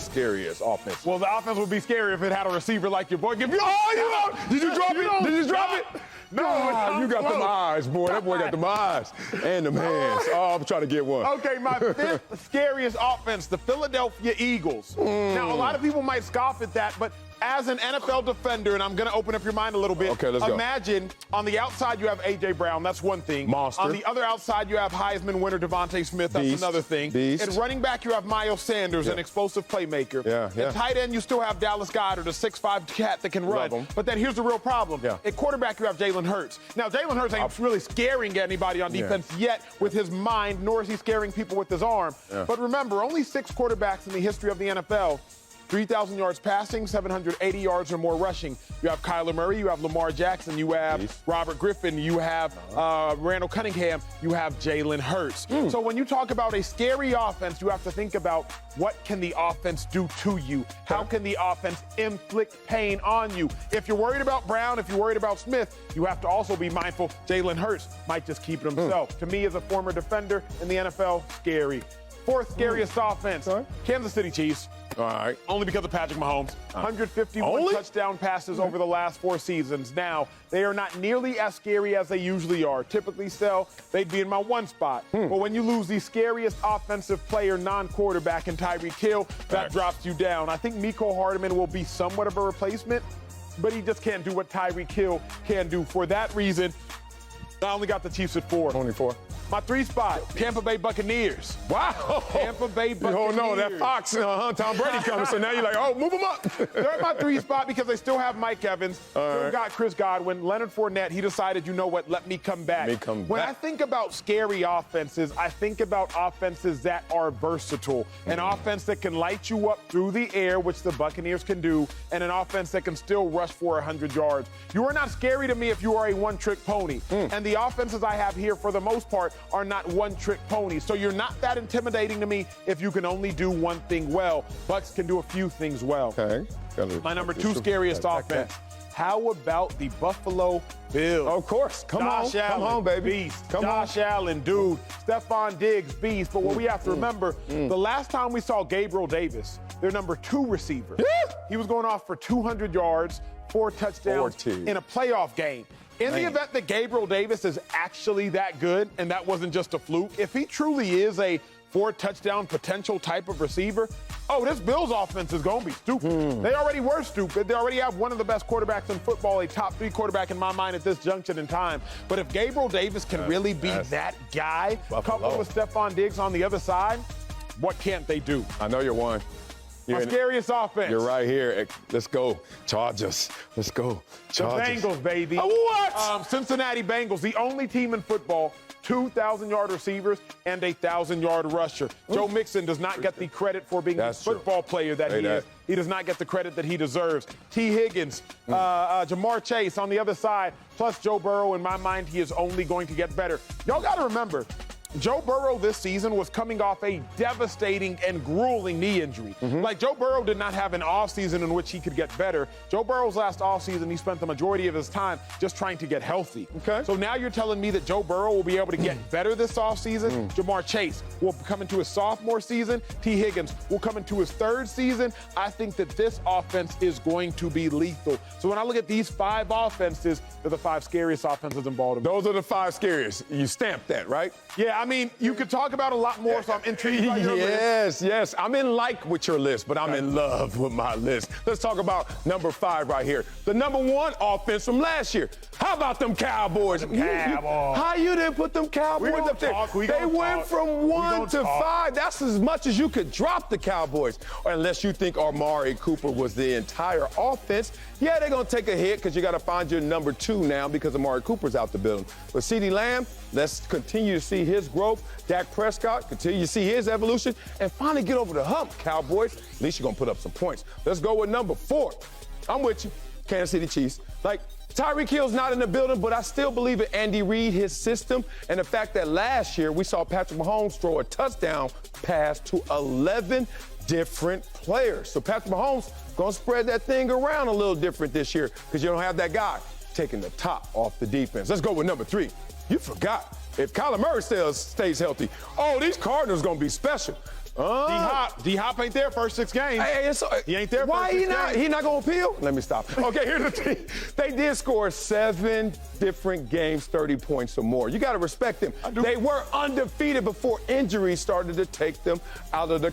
scariest offense? Well, the offense would be scary if it had a receiver like your boy. Did you drop it? Did you drop it? No, you got them eyes, boy. That boy got them eyes and them hands. Oh, I'm trying to get one. Okay, my fifth scariest offense, the Philadelphia Eagles. Now, a lot of people might scoff at that, but as an NFL defender, and I'm going to open up your mind a little bit. Okay, let's go. Imagine on the outside you have A.J. Brown. That's one thing. Monster. On the other outside you have Heisman winner Devontae Smith. That's Beast. another thing. Beast. At running back you have Miles Sanders, an explosive playmaker. Yeah. At tight end you still have Dallas Goedert, a 6'5" cat that can run. him. But then here's the real problem. Yeah. At quarterback you have Jaylen Hurst. Now, Jaylen Hurst ain't really scaring anybody on defense yet with his mind, nor is he scaring people with his arm. Yeah. But remember, only 6 quarterbacks in the history of the NFL 3,000 yards passing, 780 yards or more rushing. You have Kyler Murray, you have Lamar Jackson, you have Robert Griffin, you have Randall Cunningham, you have Jaylen Hurst. So when you talk about a scary offense, you have to think about what can the offense do to you? How can the offense inflict pain on you? If you're worried about Brown, if you're worried about Smith, you have to also be mindful Jaylen Hurst might just keep it himself. To me, as a former defender in the NFL, scary. Fourth scariest offense, Kansas City Chiefs. All right. Only because of Patrick Mahomes. 151 touchdown passes over the last 4 seasons. Now, they are not nearly as scary as they usually are. Typically, they'd be in my 1 spot. But when you lose the scariest offensive player, non-quarterback, in Tyreek Hill, that drops you down. I think Mecole Hardman will be somewhat of a replacement, but he just can't do what Tyreek Hill can do. For that reason, I only got the Chiefs at 4. Only 4. My 3 spot, Tampa Bay Buccaneers. Wow. Tampa Bay Buccaneers. Oh, no, that Fox, Tom Brady coming, so now you're like, oh, move them up. They're at my 3 spot because they still have Mike Evans. Still got Chris Godwin, Leonard Fournette. He decided, you know what, let me come back. When I think about scary offenses, I think about offenses that are versatile. An offense that can light you up through the air, which the Buccaneers can do, and an offense that can still rush for 100 yards. You are not scary to me if you are a one-trick pony. And the offenses I have here, for the most part, are not one-trick ponies. So you're not that intimidating to me if you can only do one thing well. Bucks can do a few things well. Okay. My number 2 scariest offense. How about the Buffalo Bills? Of course. Come on, baby. Beast. Josh Allen, dude. Stephon Diggs, beast. But what we have to remember, the last time we saw Gabriel Davis, their number 2 receiver, he was going off for 200 yards, 4 touchdowns in a playoff game. In the event that Gabriel Davis is actually that good, and that wasn't just a fluke, if he truly is a 4-touchdown potential type of receiver, this Bills offense is going to be stupid. They already were stupid. They already have one of the best quarterbacks in football, a top 3 quarterback in my mind at this junction in time. But if Gabriel Davis can really be that guy, coupled with Stephon Diggs on the other side, what can't they do? I know you're one. My scariest offense. You're right here. Let's go. Chargers. Let's go. Chargers. The Bengals, baby. What? Cincinnati Bengals, the only team in football, 2,000-yard receivers and a 1,000-yard rusher. Joe Mixon does not get the credit for being the football player that he is. He does not get the credit that he deserves. T. Higgins, Jamar Chase on the other side, plus Joe Burrow. In my mind, he is only going to get better. Y'all got to remember, Joe Burrow this season was coming off a devastating and grueling knee injury. Like, Joe Burrow did not have an offseason in which he could get better. Joe Burrow's last offseason, he spent the majority of his time just trying to get healthy. So now you're telling me that Joe Burrow will be able to get better this offseason? Jamar Chase will come into his sophomore season. T. Higgins will come into his 3rd season. I think that this offense is going to be lethal. So when I look at these 5 offenses, they're the 5 scariest offenses in Baltimore. Those are the 5 scariest. You stamped that, right? Yeah, I mean, you could talk about a lot more, so I'm intrigued by your list. Yes. I'm in like with your list, but I'm in love with my list. Let's talk about number 5 right here. The number 1 offense from last year. How about them Cowboys? How you didn't put them Cowboys up there? They went from 1 to 5. That's as much as you could drop the Cowboys. Or unless you think Amari Cooper was the entire offense. Yeah, they're going to take a hit because you got to find your number 2 now because Amari Cooper's out the building. But CeeDee Lamb, let's continue to see his growth. Dak Prescott, continue to see his evolution. And finally get over the hump, Cowboys. At least you're going to put up some points. Let's go with number 4. I'm with you, Kansas City Chiefs. Like, Tyreek Hill's not in the building, but I still believe in Andy Reid, his system, and the fact that last year we saw Patrick Mahomes throw a touchdown pass to 11 different players. So Patrick Mahomes going to spread that thing around a little different this year because you don't have that guy taking the top off the defense. Let's go with number 3. You forgot. If Kyler Murray stays healthy, these Cardinals going to be special. D-Hop ain't there first 6 games. Hey, he ain't there why first 6 he not? games. He not going to appeal? Let me stop. Okay, here's the thing. They did score 7 different games, 30 points or more. You got to respect them. They were undefeated before injuries started to take them out of the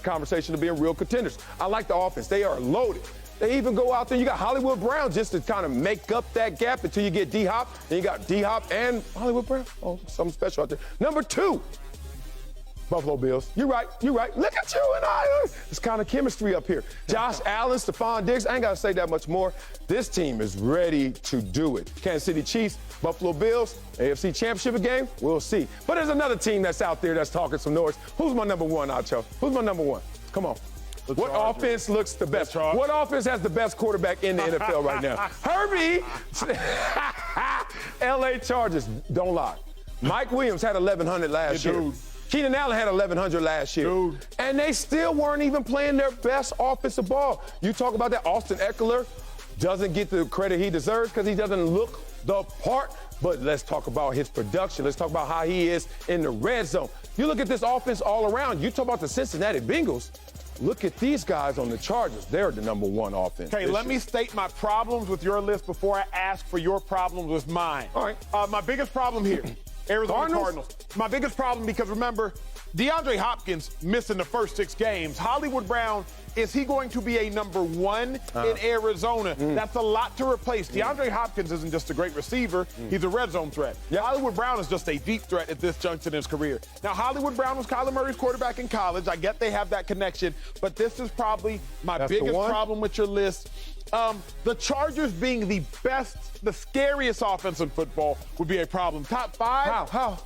conversation of being real contenders. I like the offense. They are loaded. They even go out there. You got Hollywood Brown just to kind of make up that gap until you get D-Hop. Then you got D-Hop and Hollywood Brown. Oh, something special out there. Number 2, Buffalo Bills. You're right. Look at you and I. It's kind of chemistry up here. Josh Allen, Stephon Diggs. I ain't got to say that much more. This team is ready to do it. Kansas City Chiefs, Buffalo Bills, AFC Championship game. We'll see. But there's another team that's out there that's talking some noise. Who's my number 1, Acho? Who's my number 1? Come on. What offense looks the best? What offense has the best quarterback in the NFL right now? Herbie. L.A. Chargers, don't lie. Mike Williams had 1,100 last year. Keenan Allen had 1,100 last year. And they still weren't even playing their best offensive ball. You talk about that, Austin Eckler doesn't get the credit he deserves because he doesn't look the part. But let's talk about his production. Let's talk about how he is in the red zone. You look at this offense all around. You talk about the Cincinnati Bengals. Look at these guys on the Chargers. They're the number 1 offense. Okay, let me state my problems with your list before I ask for your problems with mine. All right. My biggest problem here, Arizona Cardinals. My biggest problem because, remember, DeAndre Hopkins missing the first 6 games. Hollywood Brown, is he going to be a number 1 in Arizona? That's a lot to replace. DeAndre Hopkins isn't just a great receiver. He's a red zone threat. Hollywood Brown is just a deep threat at this juncture in his career. Now, Hollywood Brown was Kyler Murray's quarterback in college. I get they have that connection, but this is probably my biggest problem with your list. The Chargers being the best, the scariest offense in football would be a problem. Top 5? How?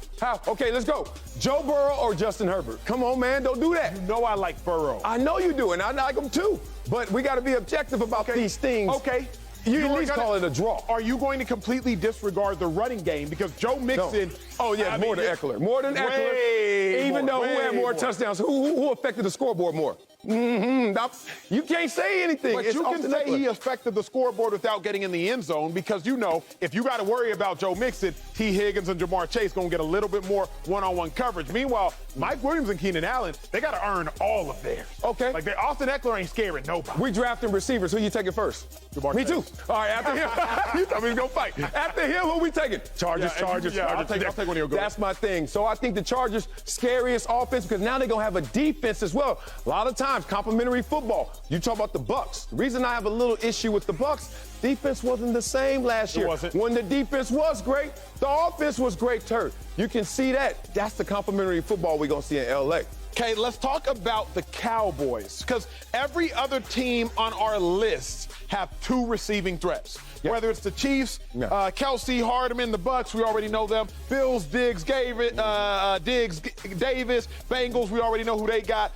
Okay, let's go. Joe Burrow or Justin Herbert? Come on, man, don't do that. You know I like Burrow. I know you do, and I like him too. But we got to be objective about these things. Okay. You at least call it a draw. Are you going to completely disregard the running game? Because Joe Mixon. No. Oh, yeah, more than Eckler. More than Eckler. Even though who had more touchdowns? Who affected the scoreboard more? You can't say anything. But you can say he affected the scoreboard without getting in the end zone because, you know, if you got to worry about Joe Mixon, T. Higgins and Jamar Chase going to get a little bit more one-on-one coverage. Meanwhile, Mike Williams and Keenan Allen, they got to earn all of theirs. Okay. Like, Austin Eckler ain't scaring nobody. We drafting receivers. Who you taking first? Jamar Me Chase. too. All right, after him. You thought we was going to fight. After him, who we taking? Chargers. I'll take one of your girls. That's my thing. So I think the Chargers' scariest offense because now they're going to have a defense as well. A lot of times, complimentary football. You talk about the Bucs. The reason I have a little issue with the Bucs, defense wasn't the same last year. It wasn't. When the defense was great, the offense was great, Turd. You can see that. That's the complimentary football we're going to see in L.A. Okay, let's talk about the Cowboys because every other team on our list have 2 receiving threats. Yeah. Whether it's the Chiefs, Kelsey, Hardman, the Bucs, we already know them. Bills, Diggs, Davis. Bengals, we already know who they got.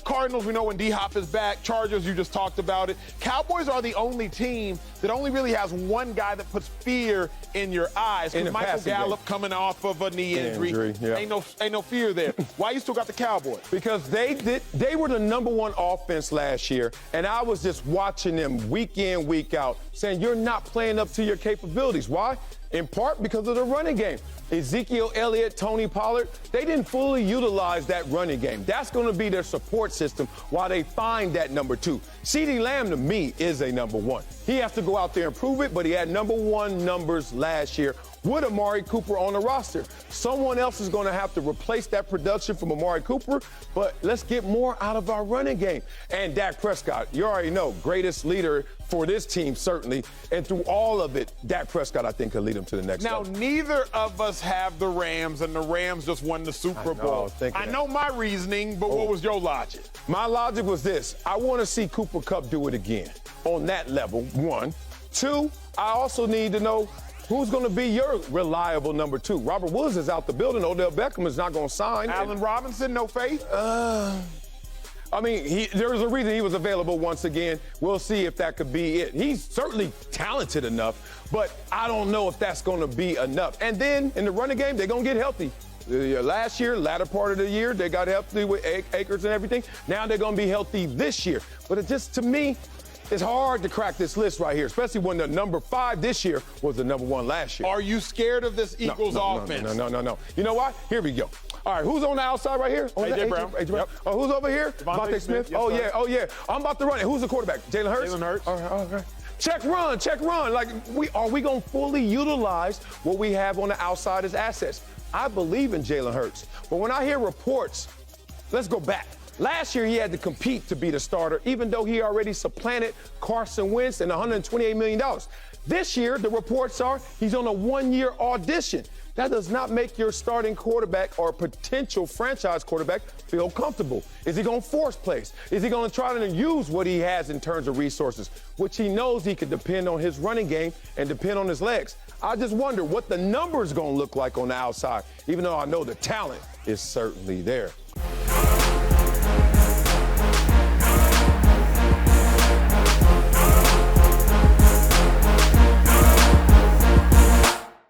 Cardinals, we know when D-Hop is back. Chargers, you just talked about it. Cowboys are the only team that only really has one guy that puts feer in your eyes. Because Michael Gallup coming off of a knee injury. Ain't no fear there. Why you still got the Cowboys? Because they were the number 1 offense last year, and I was just watching them week in, week out, saying you're not playing up to your capabilities. Why? In part because of the running game. Ezekiel Elliott, Tony Pollard, they didn't fully utilize that running game. That's going to be their support system while they find that number 2. CeeDee Lamb, to me, is a number 1. He has to go out there and prove it, but he had number 1 numbers last year with Amari Cooper on the roster. Someone else is going to have to replace that production from Amari Cooper, but let's get more out of our running game. And Dak Prescott, you already know, greatest leader for this team, certainly. And through all of it, Dak Prescott, I think, could lead them to the next level. Now, neither of us have the Rams, and the Rams just won the Super Bowl. I know my reasoning, but what was your logic? My logic was this. I want to see Cooper Kupp do it again on that level, 1. 2, I also need to know who's going to be your reliable number 2. Robert Woods is out the building. Odell Beckham is not going to sign. Allen Robinson, no faith? I mean, there's a reason he was available once again. We'll see if that could be it. He's certainly talented enough, but I don't know if that's going to be enough. And then in the running game, they're going to get healthy. Last year, latter part of the year, they got healthy with Akers and everything. Now they're going to be healthy this year. But it just, to me, It's hard to crack this list right here, especially when the number 5 this year was the number 1 last year. Are you scared of this Eagles offense? No. You know what? Here we go. All right, who's on the outside right here? A.J. Brown. Yep. Who's over here? Devontae Smith. Yes, Oh, yeah. I'm about to run it. Who's the quarterback? Jaylen Hurst? Jaylen Hurst. All right. Check run. Like, are we going to fully utilize what we have on the outside as assets? I believe in Jaylen Hurst. But when I hear reports, let's go back. Last year, he had to compete to be the starter, even though he already supplanted Carson Wentz and $128 million. This year, the reports are he's on a 1-year audition. That does not make your starting quarterback or potential franchise quarterback feel comfortable. Is he going to force plays? Is he going to try to use what he has in terms of resources, which he knows he can depend on his running game and depend on his legs? I just wonder what the numbers going to look like on the outside, even though I know the talent is certainly there.